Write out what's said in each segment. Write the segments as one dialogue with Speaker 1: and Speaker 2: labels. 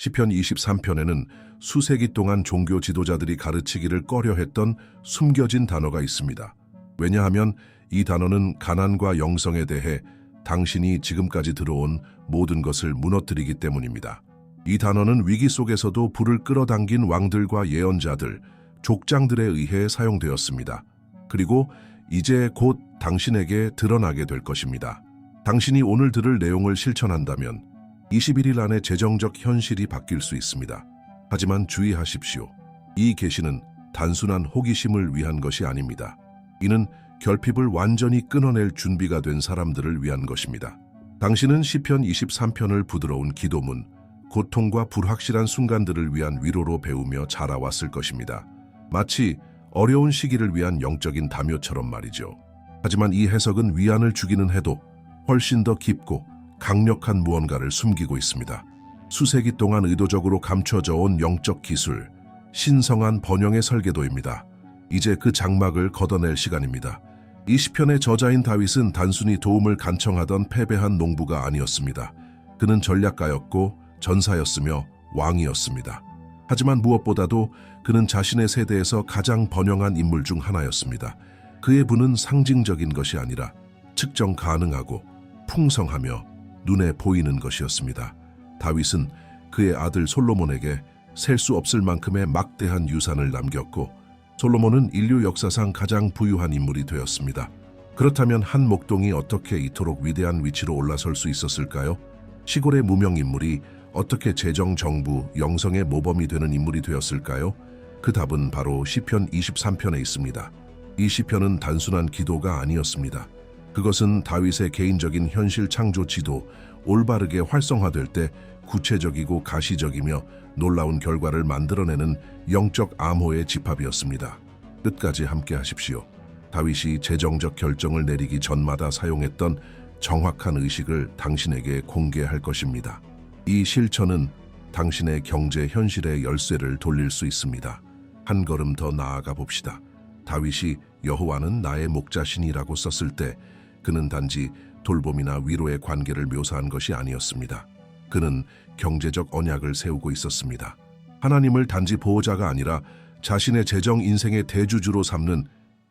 Speaker 1: 시편 23편에는 수세기 동안 종교 지도자들이 가르치기를 꺼려했던 숨겨진 단어가 있습니다. 왜냐하면 이 단어는 가난과 영성에 대해 당신이 지금까지 들어온 모든 것을 무너뜨리기 때문입니다. 이 단어는 위기 속에서도 불을 끌어당긴 왕들과 예언자들, 족장들에 의해 사용되었습니다. 그리고 이제 곧 당신에게 드러나게 될 것입니다. 당신이 오늘 들을 내용을 실천한다면 21일 안에 재정적 현실이 바뀔 수 있습니다. 하지만 주의하십시오. 이 계시는 단순한 호기심을 위한 것이 아닙니다. 이는 결핍을 완전히 끊어낼 준비가 된 사람들을 위한 것입니다. 당신은 시편 23편을 부드러운 기도문, 고통과 불확실한 순간들을 위한 위로로 배우며 자라왔을 것입니다. 마치 어려운 시기를 위한 영적인 담요처럼 말이죠. 하지만 이 해석은 위안을 주기는 해도 훨씬 더 깊고 강력한 무언가를 숨기고 있습니다. 수세기 동안 의도적으로 감춰져 온 영적 기술, 신성한 번영의 설계도입니다. 이제 그 장막을 걷어낼 시간입니다. 이 시편의 저자인 다윗은 단순히 도움을 간청하던 패배한 농부가 아니었습니다. 그는 전략가였고 전사였으며 왕이었습니다. 하지만 무엇보다도 그는 자신의 세대에서 가장 번영한 인물 중 하나였습니다. 그의 부는 상징적인 것이 아니라 측정 가능하고 풍성하며 눈에 보이는 것이었습니다. 다윗은 그의 아들 솔로몬에게 셀 수 없을 만큼의 막대한 유산을 남겼고 솔로몬은 인류 역사상 가장 부유한 인물이 되었습니다. 그렇다면 한 목동이 어떻게 이토록 위대한 위치로 올라설 수 있었을까요? 시골의 무명 인물이 어떻게 재정, 정부, 영성의 모범이 되는 인물이 되었을까요? 그 답은 바로 시편 23편에 있습니다. 이 시편은 단순한 기도가 아니었습니다. 그것은 다윗의 개인적인 현실 창조 지도, 올바르게 활성화될 때 구체적이고 가시적이며 놀라운 결과를 만들어내는 영적 암호의 집합이었습니다. 끝까지 함께 하십시오. 다윗이 재정적 결정을 내리기 전마다 사용했던 정확한 의식을 당신에게 공개할 것입니다. 이 실천은 당신의 경제 현실의 열쇠를 돌릴 수 있습니다. 한 걸음 더 나아가 봅시다. 다윗이 여호와는 나의 목자신이라고 썼을 때 그는 단지 돌봄이나 위로의 관계를 묘사한 것이 아니었습니다. 그는 경제적 언약을 세우고 있었습니다. 하나님을 단지 보호자가 아니라 자신의 재정 인생의 대주주로 삼는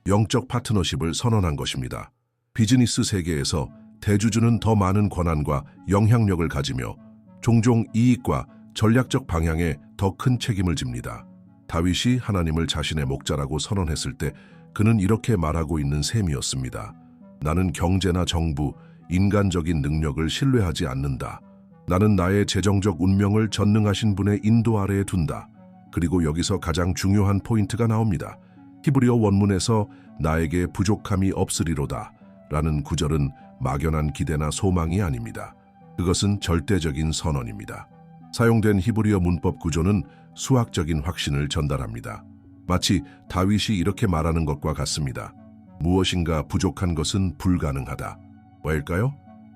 Speaker 1: 영적 파트너십을 선언한 것입니다. 비즈니스 세계에서 대주주는 더 많은 권한과 영향력을 가지며 종종 이익과 전략적 방향에 더 큰 책임을 집니다. 다윗이 하나님을 자신의 목자라고 선언했을 때 그는 이렇게 말하고 있는 셈이었습니다. 나는 경제나 정부, 인간적인 능력을 신뢰하지 않는다. 나는 나의 재정적 운명을 전능하신 분의 인도 아래에 둔다. 그리고 여기서 가장 중요한 포인트가 나옵니다. 히브리어 원문에서 나에게 부족함이 없으리로다 라는 구절은 막연한 기대나 소망이 아닙니다. 그것은 절대적인 선언입니다. 사용된 히브리어 문법 구조는 수학적인 확신을 전달합니다. 마치 다윗이 이렇게 말하는 것과 같습니다. 무엇인가 부족한 것은 불가능하다. 왜일까요?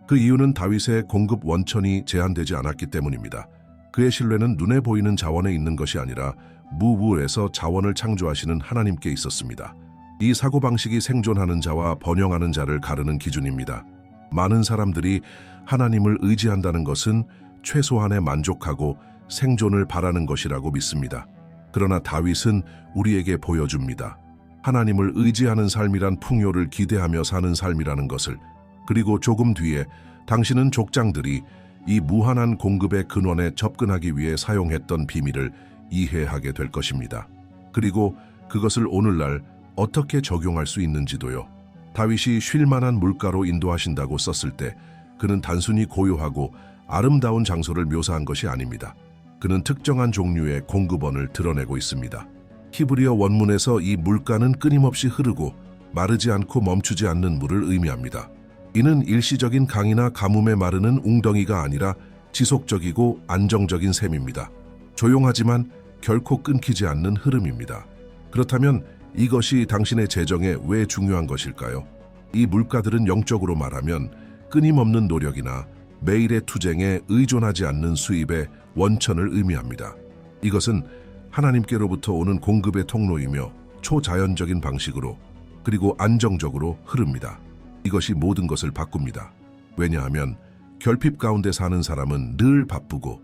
Speaker 1: 그 이유는 다윗의 공급 원천이 제한되지 않았기 때문입니다. 그의 신뢰는 눈에 보이는 자원에 있는 것이 아니라 무우에서 자원을 창조하시는 하나님께 있었습니다. 이 사고방식이 생존하는 자와 번영하는 자를 가르는 기준입니다. 많은 사람들이 하나님을 의지한다는 것은 최소한에 만족하고 생존을 바라는 것이라고 믿습니다. 그러나 다윗은 우리에게 보여줍니다. 하나님을 의지하는 삶이란 풍요를 기대하며 사는 삶이라는 것을. 그리고 조금 뒤에 당신은 족장들이 이 무한한 공급의 근원에 접근하기 위해 사용했던 비밀을 이해하게 될 것입니다. 그리고 그것을 오늘날 어떻게 적용할 수 있는지도요. 다윗이 쉴 만한 물가로 인도하신다고 썼을 때 그는 단순히 고요하고 아름다운 장소를 묘사한 것이 아닙니다. 그는 특정한 종류의 공급원을 드러내고 있습니다. 히브리어 원문에서 이 물가는 끊임없이 흐르고 마르지 않고 멈추지 않는 물을 의미합니다. 이는 일시적인 강이나 가뭄에 마르는 웅덩이가 아니라 지속적이고 안정적인 셈입니다. 조용하지만 결코 끊기지 않는 흐름입니다. 그렇다면 이것이 당신의 재정에 왜 중요한 것일까요? 이 물가들은 영적으로 말하면 끊임없는 노력이나 매일의 투쟁에 의존하지 않는 수입의 원천을 의미합니다. 이것은 하나님께로부터 오는 공급의 통로이며 초자연적인 방식으로 그리고 안정적으로 흐릅니다. 이것이 모든 것을 바꿉니다. 왜냐하면 결핍 가운데 사는 사람은 늘 바쁘고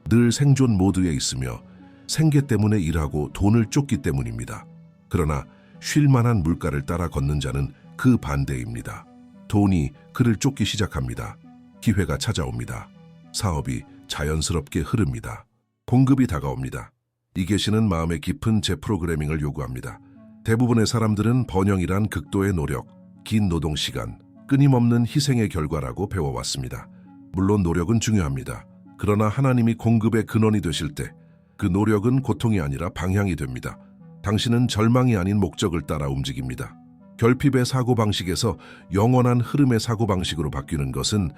Speaker 1: 늘 생존 모드에 있으며 생계 때문에 일하고 돈을 쫓기 때문입니다. 그러나 쉴 만한 물가를 따라 걷는 자는 그 반대입니다. 돈이 그를 쫓기 시작합니다. 기회가 찾아옵니다. 사업이 자연스럽게 흐릅니다. 공급이 다가옵니다. 이 계시는 마음의 깊은 재프로그래밍을 요구합니다. 대부분의 사람들은 번영이란 극도의 노력, 긴 노동 시간, 끊임없는 희생의 결과라고 배워왔습니다. 물론 노력은 중요합니다. 그러나 하나님이 공급의 근원이 되실 때 그 노력은 고통이 아니라 방향이 됩니다. 당신은 절망이 아닌 목적을 따라 움직입니다. 결핍의 사고방식에서 영원한 흐름의 사고방식으로 바뀌는 것은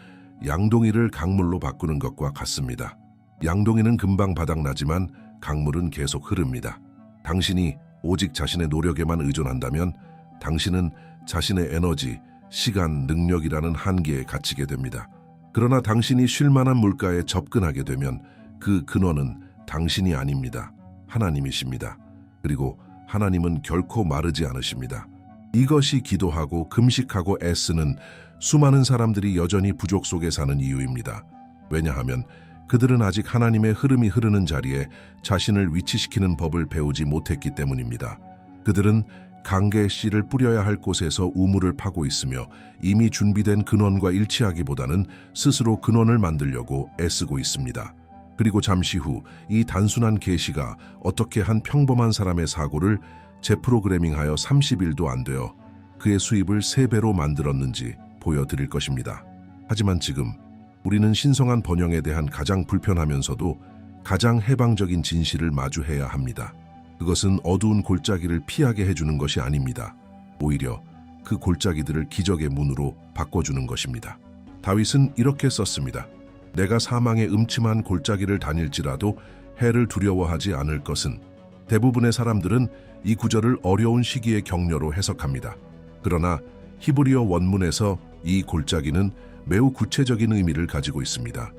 Speaker 1: 양동이를 강물로 바꾸는 것과 같습니다. 양동이는 금방 바닥나지만 강물은 계속 흐릅니다. 당신이 오직 자신의 노력에만 의존한다면 당신은 자신의 에너지, 시간, 능력이라는 한계에 갇히게 됩니다. 그러나 당신이 쉴 만한 물가에 접근하게 되면 그 근원은 당신이 아닙니다. 하나님이십니다. 그리고 하나님은 결코 마르지 않으십니다. 이것이 기도하고 금식하고 애쓰는 수많은 사람들이 여전히 부족 속에 사는 이유입니다. 왜냐하면 그들은 아직 하나님의 흐름이 흐르는 자리에 자신을 위치시키는 법을 배우지 못했기 때문입니다. 그들은 강계의 씨를 뿌려야 할 곳에서 우물을 파고 있으며 이미 준비된 근원과 일치하기보다는 스스로 근원을 만들려고 애쓰고 있습니다. 그리고 잠시 후 이 단순한 계시가 어떻게 한 평범한 사람의 사고를 재프로그래밍하여 30일도 안 되어 그의 수입을 3배로 만들었는지 보여드릴 것입니다. 하지만 지금 우리는 신성한 번영에 대한 가장 불편하면서도 가장 해방적인 진실을 마주해야 합니다. 그것은 어두운 골짜기를 피하게 해주는 것이 아닙니다. 오히려 그 골짜기들을 기적의 문으로 바꿔주는 것입니다. 다윗은 이렇게 썼습니다. 내가 사망의 음침한 골짜기를 다닐지라도 해를 두려워하지 않을 것은. 대부분의 사람들은 이 구절을 어려운 시기의 격려로 해석합니다. 그러나 히브리어 원문에서 이 골짜기는 매우 구체적인 의미를 가지고 있습니다.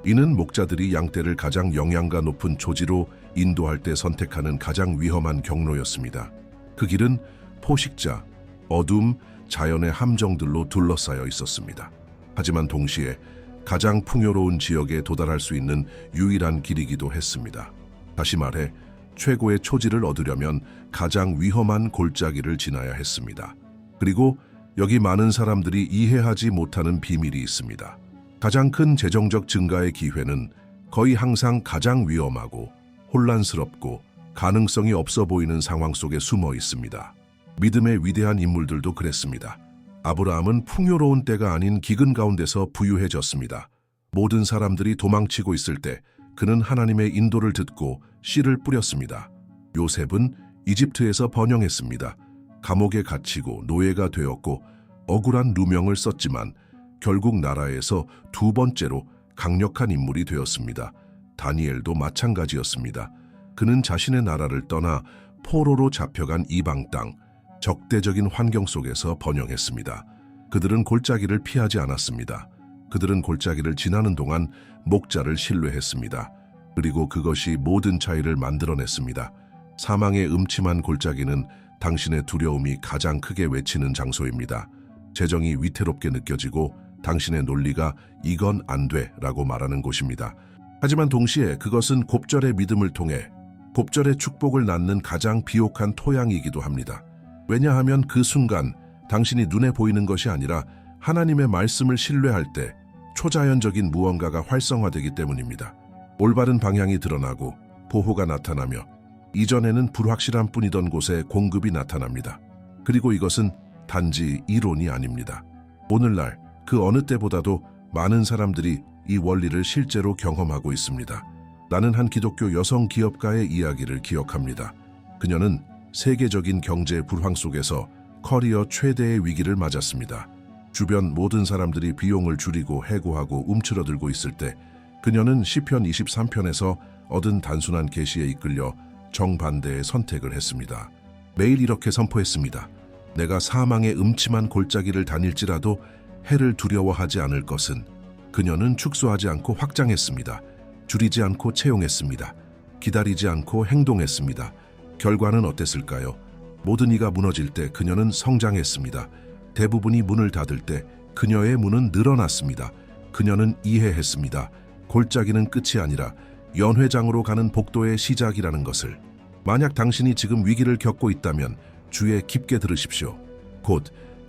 Speaker 1: 이는 목자들이 양떼를 가장 영양가 높은 초지로 인도할 때 선택하는 가장 위험한 경로였습니다. 그 길은 포식자, 어둠, 자연의 함정들로 둘러싸여 있었습니다. 하지만 동시에 가장 풍요로운 지역에 도달할 수 있는 유일한 길이기도 했습니다. 다시 말해 최고의 초지를 얻으려면 가장 위험한 골짜기를 지나야 했습니다. 그리고 여기 많은 사람들이 이해하지 못하는 비밀이 있습니다. 가장 큰 재정적 증가의 기회는 거의 항상 가장 위험하고 혼란스럽고 가능성이 없어 보이는 상황 속에 숨어 있습니다. 믿음의 위대한 인물들도 그랬습니다. 아브라함은 풍요로운 때가 아닌 기근 가운데서 부유해졌습니다. 모든 사람들이 도망치고 있을 때 그는 하나님의 인도를 듣고 씨를 뿌렸습니다. 요셉은 이집트에서 번영했습니다. 감옥에 갇히고 노예가 되었고 억울한 누명을 썼지만 결국 나라에서 2번째로 강력한 인물이 되었습니다. 다니엘도 마찬가지였습니다. 그는 자신의 나라를 떠나 포로로 잡혀간 이방 땅, 적대적인 환경 속에서 번영했습니다. 그들은 골짜기를 피하지 않았습니다. 그들은 골짜기를 지나는 동안 목자를 신뢰했습니다. 그리고 그것이 모든 차이를 만들어냈습니다. 사망의 음침한 골짜기는 당신의 두려움이 가장 크게 외치는 장소입니다. 재정이 위태롭게 느껴지고 당신의 논리가 이건 안 돼 라고 말하는 곳입니다. 하지만 동시에 그것은 곱절의 믿음을 통해 곱절의 축복을 낳는 가장 비옥한 토양이기도 합니다. 왜냐하면 그 순간 당신이 눈에 보이는 것이 아니라 하나님의 말씀을 신뢰할 때 초자연적인 무언가가 활성화되기 때문입니다. 올바른 방향이 드러나고 보호가 나타나며 이전에는 불확실한 뿐이던 곳에 공급이 나타납니다. 그리고 이것은 단지 이론이 아닙니다. 오늘날 그 어느 때보다도 많은 사람들이 이 원리를 실제로 경험하고 있습니다. 나는 한 기독교 여성 기업가의 이야기를 기억합니다. 그녀는 세계적인 경제 불황 속에서 커리어 최대의 위기를 맞았습니다. 주변 모든 사람들이 비용을 줄이고 해고하고 움츠러들고 있을 때 그녀는 시편 23편에서 얻은 단순한 계시에 이끌려 정반대의 선택을 했습니다. 매일 이렇게 선포했습니다. 내가 사망의 음침한 골짜기를 다닐지라도 해를 두려워하지 않을 것은. 그녀는 축소하지 않고 확장했습니다. 줄이지 않고 채용했습니다. 기다리지 않고 행동했습니다. 결과는 어땠을까요? 모든 이가 무너질 때 그녀는 성장했습니다. 대부분이 문을 닫을 때 그녀의 문은 늘어났습니다. 그녀는 이해했습니다. 골짜기는 끝이 아니라 연회장으로 가는 복도의 시작이라는 것을. 만약 당신이 지금 위기를 겪고 있다면 주의 깊게 들으십시오. 곧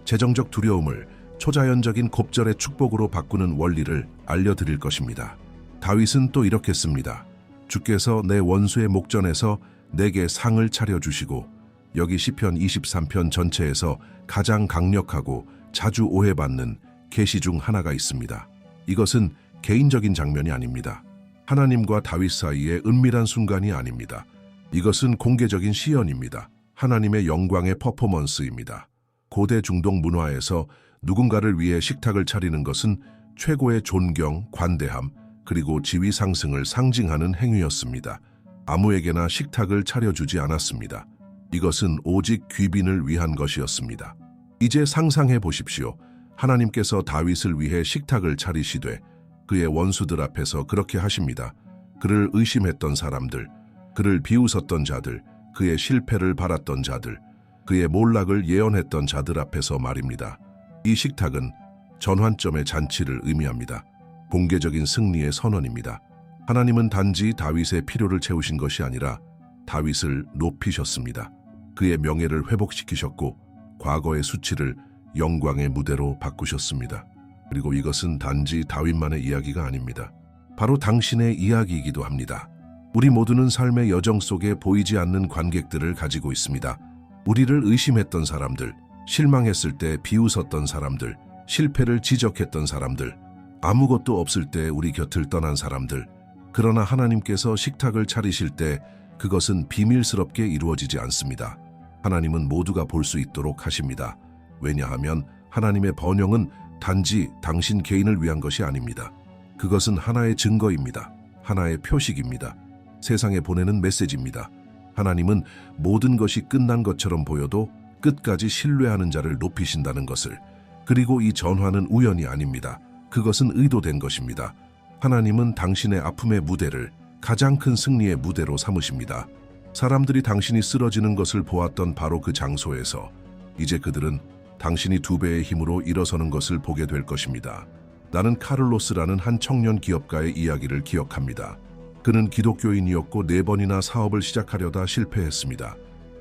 Speaker 1: 재정적 두려움을 초자연적인 곱절의 축복으로 바꾸는 원리를 알려드릴 것입니다. 다윗은 또 이렇게 씁니다. 주께서 내 원수의 목전에서 내게 상을 차려주시고. 여기 시편 23편 전체에서 가장 강력하고 자주 오해받는 계시 중 하나가 있습니다. 이것은 개인적인 장면이 아닙니다. 하나님과 다윗 사이의 은밀한 순간이 아닙니다. 이것은 공개적인 시연입니다. 하나님의 영광의 퍼포먼스입니다. 고대 중동 문화에서 누군가를 위해 식탁을 차리는 것은 최고의 존경, 관대함, 그리고 지위 상승을 상징하는 행위였습니다. 아무에게나 식탁을 차려주지 않았습니다. 이것은 오직 귀빈을 위한 것이었습니다. 이제 상상해 보십시오. 하나님께서 다윗을 위해 식탁을 차리시되 그의 원수들 앞에서 그렇게 하십니다. 그를 의심했던 사람들, 그를 비웃었던 자들, 그의 실패를 바랐던 자들, 그의 몰락을 예언했던 자들 앞에서 말입니다. 이 식탁은 전환점의 잔치를 의미합니다. 공개적인 승리의 선언입니다. 하나님은 단지 다윗의 필요를 채우신 것이 아니라 다윗을 높이셨습니다. 그의 명예를 회복시키셨고 과거의 수치를 영광의 무대로 바꾸셨습니다. 그리고 이것은 단지 다윗만의 이야기가 아닙니다. 바로 당신의 이야기이기도 합니다. 우리 모두는 삶의 여정 속에 보이지 않는 관객들을 가지고 있습니다. 우리를 의심했던 사람들, 실망했을 때 비웃었던 사람들, 실패를 지적했던 사람들, 아무것도 없을 때 우리 곁을 떠난 사람들. 그러나 하나님께서 식탁을 차리실 때 그것은 비밀스럽게 이루어지지 않습니다. 하나님은 모두가 볼 수 있도록 하십니다. 왜냐하면 하나님의 번영은 단지 당신 개인을 위한 것이 아닙니다. 그것은 하나의 증거입니다. 하나의 표식입니다. 세상에 보내는 메시지입니다. 하나님은 모든 것이 끝난 것처럼 보여도 끝까지 신뢰하는 자를 높이신다는 것을. 그리고 이 전환은 우연이 아닙니다. 그것은 의도된 것입니다. 하나님은 당신의 아픔의 무대를 가장 큰 승리의 무대로 삼으십니다. 사람들이 당신이 쓰러지는 것을 보았던 바로 그 장소에서 이제 그들은 당신이 2배의 힘으로 일어서는 것을 보게 될 것입니다. 나는 카를로스라는 한 청년 기업가의 이야기를 기억합니다. 그는 기독교인이었고 4번이나 사업을 시작하려다 실패했습니다.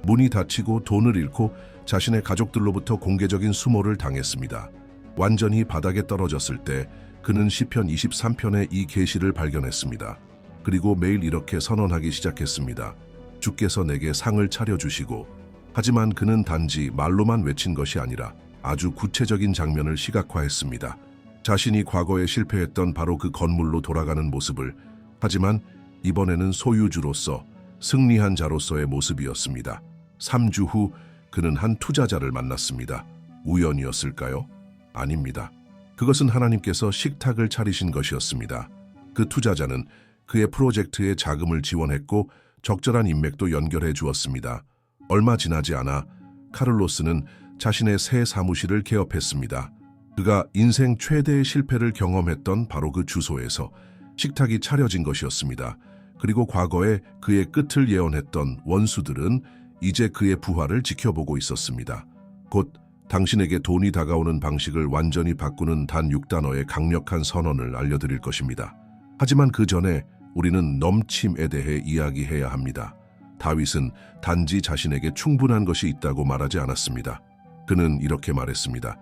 Speaker 1: 문이 닫히고 돈을 잃고 자신의 가족들로부터 공개적인 수모를 당했습니다. 완전히 바닥에 떨어졌을 때 그는 시편 23편의 이 계시를 발견했습니다. 그리고 매일 이렇게 선언하기 시작했습니다. 주께서 내게 상을 차려주시고. 하지만 그는 단지 말로만 외친 것이 아니라 아주 구체적인 장면을 시각화했습니다. 자신이 과거에 실패했던 바로 그 건물로 돌아가는 모습을. 하지만 이번에는 소유주로서, 승리한 자로서의 모습이었습니다. 3주 후 그는 한 투자자를 만났습니다. 우연이었을까요? 아닙니다. 그것은 하나님께서 식탁을 차리신 것이었습니다. 그 투자자는 그의 프로젝트에 자금을 지원했고 적절한 인맥도 연결해 주었습니다. 얼마 지나지 않아 카를로스는 자신의 새 사무실을 개업했습니다. 그가 인생 최대의 실패를 경험했던 바로 그 주소에서 식탁이 차려진 것이었습니다. 그리고 과거에 그의 끝을 예언했던 원수들은 이제 그의 부활을 지켜보고 있었습니다. 곧 당신에게 돈이 다가오는 방식을 완전히 바꾸는 단 6단어의 강력한 선언을 알려드릴 것입니다. 하지만 그 전에 우리는 넘침에 대해 이야기해야 합니다. 다윗은 단지 자신에게 충분한 것이 있다고 말하지 않았습니다. 그는 이렇게 말했습니다.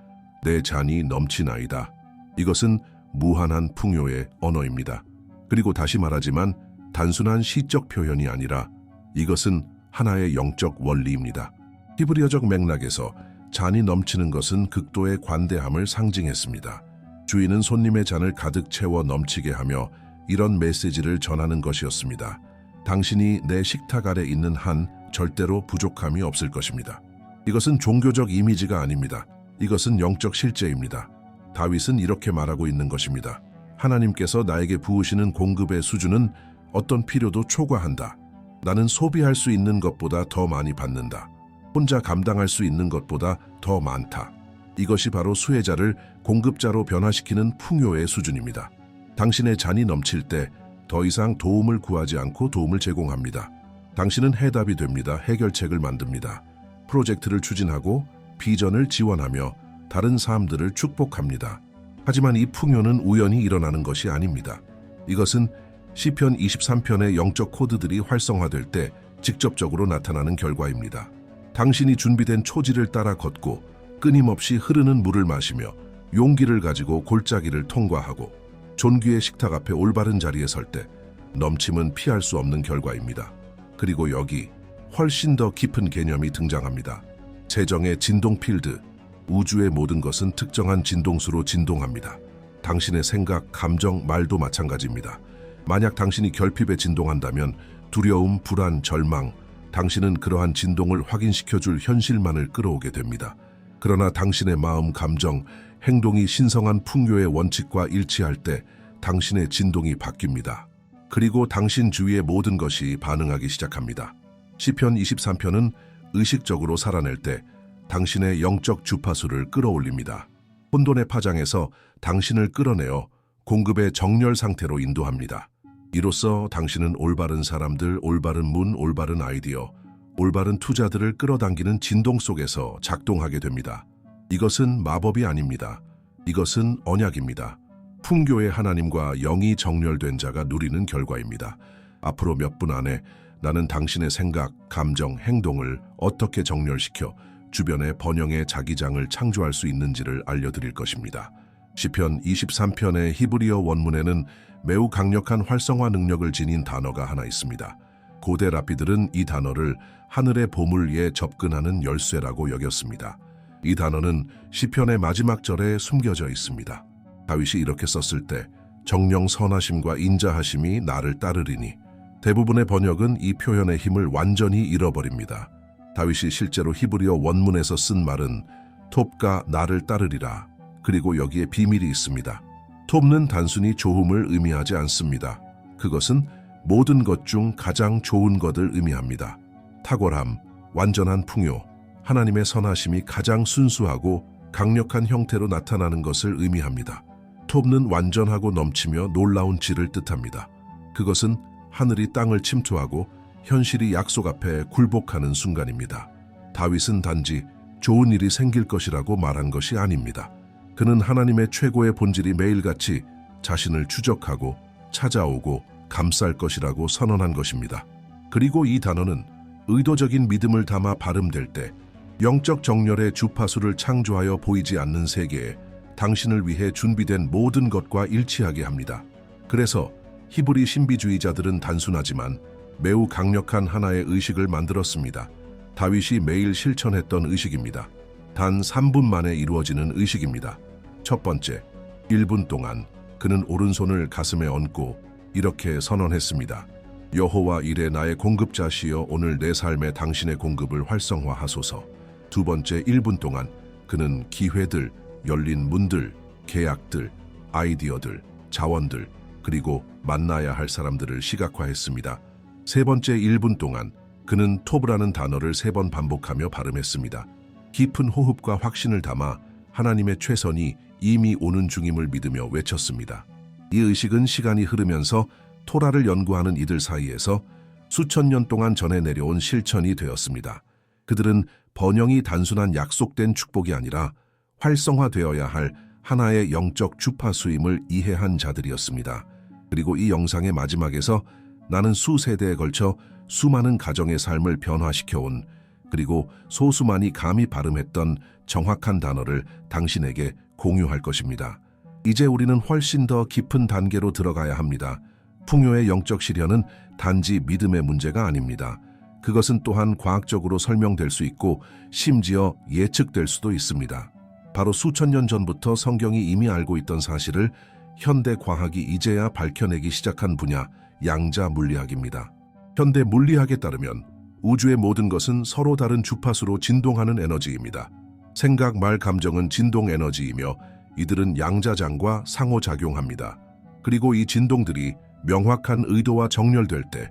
Speaker 1: 내 잔이 넘치나이다. 이것은 무한한 풍요의 언어입니다. 그리고 다시 말하지만 단순한 시적 표현이 아니라 이것은 하나의 영적 원리입니다. 히브리어적 맥락에서 잔이 넘치는 것은 극도의 관대함을 상징했습니다. 주인은 손님의 잔을 가득 채워 넘치게 하며 이런 메시지를 전하는 것이었습니다. 당신이 내 식탁 아래 있는 한 절대로 부족함이 없을 것입니다. 이것은 종교적 이미지가 아닙니다. 이것은 영적 실제입니다. 다윗은 이렇게 말하고 있는 것입니다. 하나님께서 나에게 부으시는 공급의 수준은 어떤 필요도 초과한다. 나는 소비할 수 있는 것보다 더 많이 받는다. 혼자 감당할 수 있는 것보다 더 많다. 이것이 바로 수혜자를 공급자로 변화시키는 풍요의 수준입니다. 당신의 잔이 넘칠 때 더 이상 도움을 구하지 않고 도움을 제공합니다. 당신은 해답이 됩니다. 해결책을 만듭니다. 프로젝트를 추진하고 비전을 지원하며 다른 사람들을 축복합니다. 하지만 이 풍요는 우연히 일어나는 것이 아닙니다. 이것은 시편 23편의 영적 코드들이 활성화될 때 직접적으로 나타나는 결과입니다. 당신이 준비된 초지를 따라 걷고 끊임없이 흐르는 물을 마시며 용기를 가지고 골짜기를 통과하고 존귀의 식탁 앞에 올바른 자리에 설 때 넘침은 피할 수 없는 결과입니다. 그리고 여기 훨씬 더 깊은 개념이 등장합니다. 재정의 진동 필드, 우주의 모든 것은 특정한 진동수로 진동합니다. 당신의 생각, 감정, 말도 마찬가지입니다. 만약 당신이 결핍에 진동한다면 두려움, 불안, 절망, 당신은 그러한 진동을 확인시켜줄 현실만을 끌어오게 됩니다. 그러나 당신의 마음, 감정, 행동이 신성한 풍요의 원칙과 일치할 때 당신의 진동이 바뀝니다. 그리고 당신 주위의 모든 것이 반응하기 시작합니다. 시편 23편은 의식적으로 살아낼 때 당신의 영적 주파수를 끌어올립니다. 혼돈의 파장에서 당신을 끌어내어 공급의 정렬 상태로 인도합니다. 이로써 당신은 올바른 사람들, 올바른 문, 올바른 아이디어, 올바른 투자들을 끌어당기는 진동 속에서 작동하게 됩니다. 이것은 마법이 아닙니다. 이것은 언약입니다. 풍요의 하나님과 영이 정렬된 자가 누리는 결과입니다. 앞으로 몇 분 안에 나는 당신의 생각, 감정, 행동을 어떻게 정렬시켜 주변의 번영의 자기장을 창조할 수 있는지를 알려드릴 것입니다. 시편 23편의 히브리어 원문에는 매우 강력한 활성화 능력을 지닌 단어가 하나 있습니다. 고대 랍비들은 이 단어를 하늘의 보물에 접근하는 열쇠라고 여겼습니다. 이 단어는 시편의 마지막 절에 숨겨져 있습니다. 다윗이 이렇게 썼을 때 정령 선하심과 인자하심이 나를 따르리니, 대부분의 번역은 이 표현의 힘을 완전히 잃어버립니다. 다윗이 실제로 히브리어 원문에서 쓴 말은 톱가 나를 따르리라. 그리고 여기에 비밀이 있습니다. 톱는 단순히 좋음을 의미하지 않습니다. 그것은 모든 것 중 가장 좋은 것을 의미합니다. 탁월함, 완전한 풍요, 하나님의 선하심이 가장 순수하고 강력한 형태로 나타나는 것을 의미합니다. 톱는 완전하고 넘치며 놀라운 질을 뜻합니다. 그것은 하늘이 땅을 침투하고 현실이 약속 앞에 굴복하는 순간입니다. 다윗은 단지 좋은 일이 생길 것이라고 말한 것이 아닙니다. 그는 하나님의 최고의 본질이 매일같이 자신을 추적하고 찾아오고 감쌀 것이라고 선언한 것입니다. 그리고 이 단어는 의도적인 믿음을 담아 발음될 때 영적 정렬의 주파수를 창조하여 보이지 않는 세계에 당신을 위해 준비된 모든 것과 일치하게 합니다. 그래서 히브리 신비주의자들은 단순하지만 매우 강력한 하나의 의식을 만들었습니다. 다윗이 매일 실천했던 의식입니다. 단 3분 만에 이루어지는 의식입니다. 첫 번째, 1분 동안 그는 오른손을 가슴에 얹고 이렇게 선언했습니다. 여호와 이레 나의 공급자시여 오늘 내 삶에 당신의 공급을 활성화하소서. 두 번째, 1분 동안 그는 기회들, 열린 문들, 계약들, 아이디어들, 자원들, 그리고 만나야 할 사람들을 시각화했습니다. 세 번째, 1분 동안 그는 톱이라는 단어를 3번 반복하며 발음했습니다. 깊은 호흡과 확신을 담아 하나님의 최선이 이미 오는 중임을 믿으며 외쳤습니다. 이 의식은 시간이 흐르면서 토라를 연구하는 이들 사이에서 수천 년 동안 전해 내려온 실천이 되었습니다. 그들은 번영이 단순한 약속된 축복이 아니라 활성화되어야 할 하나의 영적 주파수임을 이해한 자들이었습니다. 그리고 이 영상의 마지막에서 나는 수세대에 걸쳐 수많은 가정의 삶을 변화시켜온, 그리고 소수만이 감히 발음했던 정확한 단어를 당신에게 공유할 것입니다. 이제 우리는 훨씬 더 깊은 단계로 들어가야 합니다. 풍요의 영적 시련은 단지 믿음의 문제가 아닙니다. 그것은 또한 과학적으로 설명될 수 있고 심지어 예측될 수도 있습니다. 바로 수천 년 전부터 성경이 이미 알고 있던 사실을 현대 과학이 이제야 밝혀내기 시작한 분야, 양자 물리학입니다. 현대 물리학에 따르면 우주의 모든 것은 서로 다른 주파수로 진동하는 에너지입니다. 생각, 말, 감정은 진동 에너지이며 이들은 양자장과 상호작용합니다. 그리고 이 진동들이 명확한 의도와 정렬될 때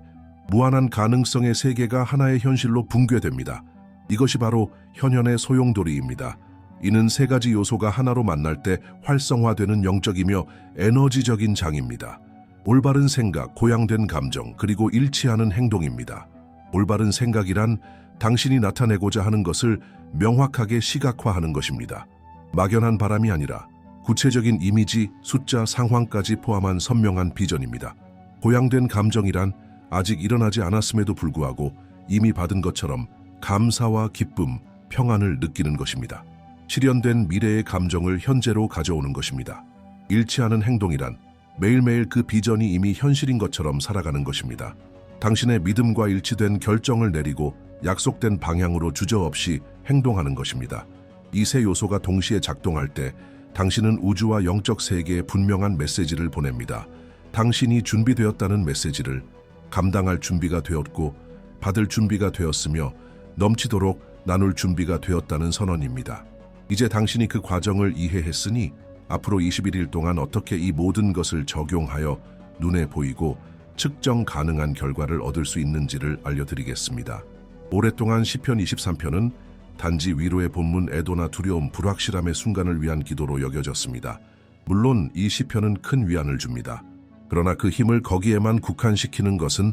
Speaker 1: 무한한 가능성의 세계가 하나의 현실로 붕괴됩니다. 이것이 바로 현현의 소용돌이입니다. 이는 3가지 요소가 하나로 만날 때 활성화되는 영적이며 에너지적인 장입니다. 올바른 생각, 고양된 감정, 그리고 일치하는 행동입니다. 올바른 생각이란 당신이 나타내고자 하는 것을 명확하게 시각화하는 것입니다. 막연한 바람이 아니라 구체적인 이미지, 숫자, 상황까지 포함한 선명한 비전입니다. 고양된 감정이란 아직 일어나지 않았음에도 불구하고 이미 받은 것처럼 감사와 기쁨, 평안을 느끼는 것입니다. 실현된 미래의 감정을 현재로 가져오는 것입니다. 잃지 않은 행동이란 매일매일 그 비전이 이미 현실인 것처럼 살아가는 것입니다. 당신의 믿음과 일치된 결정을 내리고 약속된 방향으로 주저없이 행동하는 것입니다. 이 세 요소가 동시에 작동할 때 당신은 우주와 영적 세계에 분명한 메시지를 보냅니다. 당신이 준비되었다는 메시지를 감당할 준비가 되었고 받을 준비가 되었으며 넘치도록 나눌 준비가 되었다는 선언입니다. 이제 당신이 그 과정을 이해했으니 앞으로 21일 동안 어떻게 이 모든 것을 적용하여 눈에 보이고 측정 가능한 결과를 얻을 수 있는지를 알려드리겠습니다. 오랫동안 시편 23편은 단지 위로의 본문, 애도나 두려움, 불확실함의 순간을 위한 기도로 여겨졌습니다. 물론 이 시편은 큰 위안을 줍니다. 그러나 그 힘을 거기에만 국한시키는 것은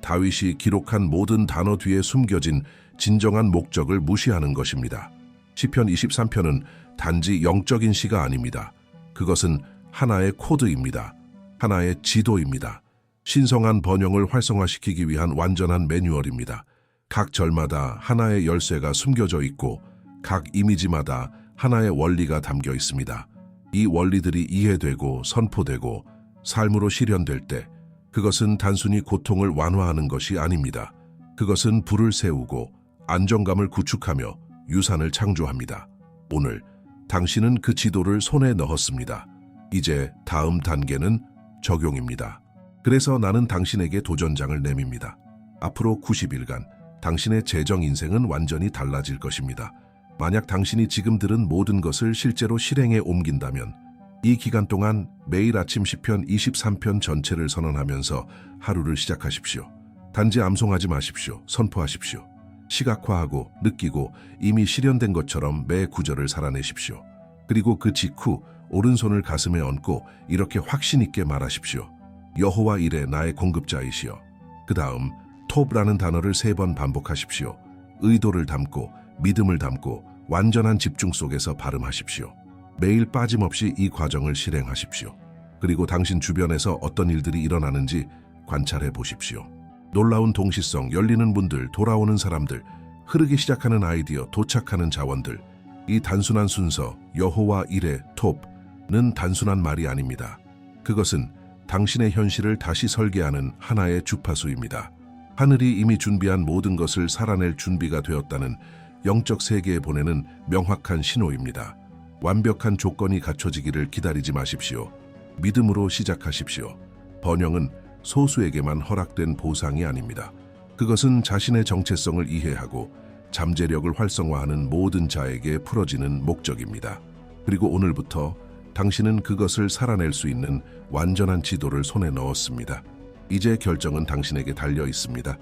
Speaker 1: 다윗이 기록한 모든 단어 뒤에 숨겨진 진정한 목적을 무시하는 것입니다. 시편 23편은 단지 영적인 시가 아닙니다. 그것은 하나의 코드입니다. 하나의 지도입니다. 신성한 번영을 활성화시키기 위한 완전한 매뉴얼입니다. 각 절마다 하나의 열쇠가 숨겨져 있고 각 이미지마다 하나의 원리가 담겨 있습니다. 이 원리들이 이해되고 선포되고 삶으로 실현될 때 그것은 단순히 고통을 완화하는 것이 아닙니다. 그것은 불을 세우고 안정감을 구축하며 유산을 창조합니다. 오늘 당신은 그 지도를 손에 넣었습니다. 이제 다음 단계는 적용입니다. 그래서 나는 당신에게 도전장을 내밉니다. 앞으로 90일간 당신의 재정 인생은 완전히 달라질 것입니다. 만약 당신이 지금 들은 모든 것을 실제로 실행에 옮긴다면 이 기간 동안 매일 아침 시편 23편 전체를 선언하면서 하루를 시작하십시오. 단지 암송하지 마십시오. 선포하십시오. 시각화하고 느끼고 이미 실현된 것처럼 매 구절을 살아내십시오. 그리고 그 직후 오른손을 가슴에 얹고 이렇게 확신 있게 말하십시오. 여호와 이레 나의 공급자이시여. 그 다음 톱라는 단어를 3번 반복하십시오. 의도를 담고 믿음을 담고 완전한 집중 속에서 발음하십시오. 매일 빠짐없이 이 과정을 실행하십시오. 그리고 당신 주변에서 어떤 일들이 일어나는지 관찰해 보십시오. 놀라운 동시성, 열리는 문들, 돌아오는 사람들, 흐르기 시작하는 아이디어, 도착하는 자원들. 이 단순한 순서, 여호와 이레, 톱는 단순한 말이 아닙니다. 그것은 당신의 현실을 다시 설계하는 하나의 주파수입니다. 하늘이 이미 준비한 모든 것을 살아낼 준비가 되었다는 영적 세계에 보내는 명확한 신호입니다. 완벽한 조건이 갖춰지기를 기다리지 마십시오. 믿음으로 시작하십시오. 번영은 소수에게만 허락된 보상이 아닙니다. 그것은 자신의 정체성을 이해하고 잠재력을 활성화하는 모든 자에게 풀어지는 목적입니다. 그리고 오늘부터 당신은 그것을 살아낼 수 있는 완전한 지도를 손에 넣었습니다. 이제 결정은 당신에게 달려 있습니다.